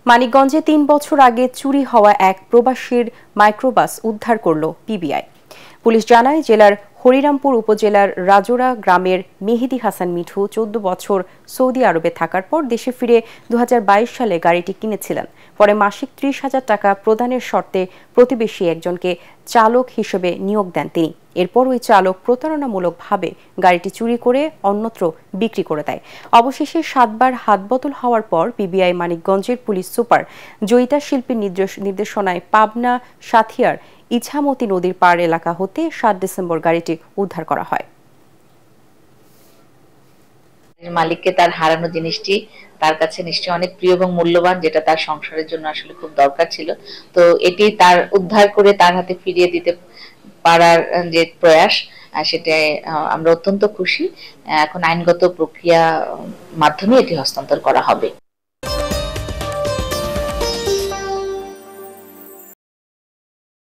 মানিকগঞ্জে ৩ বছর আগে চুরি হওয়া এক প্রবাসীর মাইক্রোবাস উদ্ধার করল পিবিআই। পুলিশ জানায়, জেলার হরিরামপুর উপজেলার রাজোরা গ্রামের মেহেদী হাসান মিঠু ১৪ বছর সৌদি আরবে থাকার পর দেশে ফিরে ২০২২ সালে গাড়িটি কিনেছিলেন। পরে মাসিক ৩০,০০০ টাকা প্রদানের শর্তে প্রতিবেশী একজনকে চালক হিসেবে নিয়োগ দেন তিনি। এরপর ওই চালক প্রতারণামূলকভাবে গাড়িটি চুরি করে অন্যত্র বিক্রি করে দেয়। অবশেষে ৭ বার হাতবদল হওয়ার পর পিবিআই মানিকগঞ্জের পুলিশ সুপার জয়িতা শিল্পীর নির্দেশনায় পাবনা সাথিয়ার ইছামতি নদীর পাড় এলাকা হতে ৭ ডিসেম্বর গাড়িটি উদ্ধার করা হয়। মালিককে তার হারানো জিনিসটি তার কাছে নিশ্চয়ই অনেক প্রিয় এবং মূল্যবান, যেটা তার সংসারের জন্য আসলে খুব দরকার ছিল। তো এটি তার উদ্ধার করে তার হাতে ফিরিয়ে দিতে পারার যে প্রয়াস, সেটাই আমরা অত্যন্ত খুশি। এখন আইনগত প্রক্রিয়া মাধ্যমে এটি হস্তান্তর করা হবে।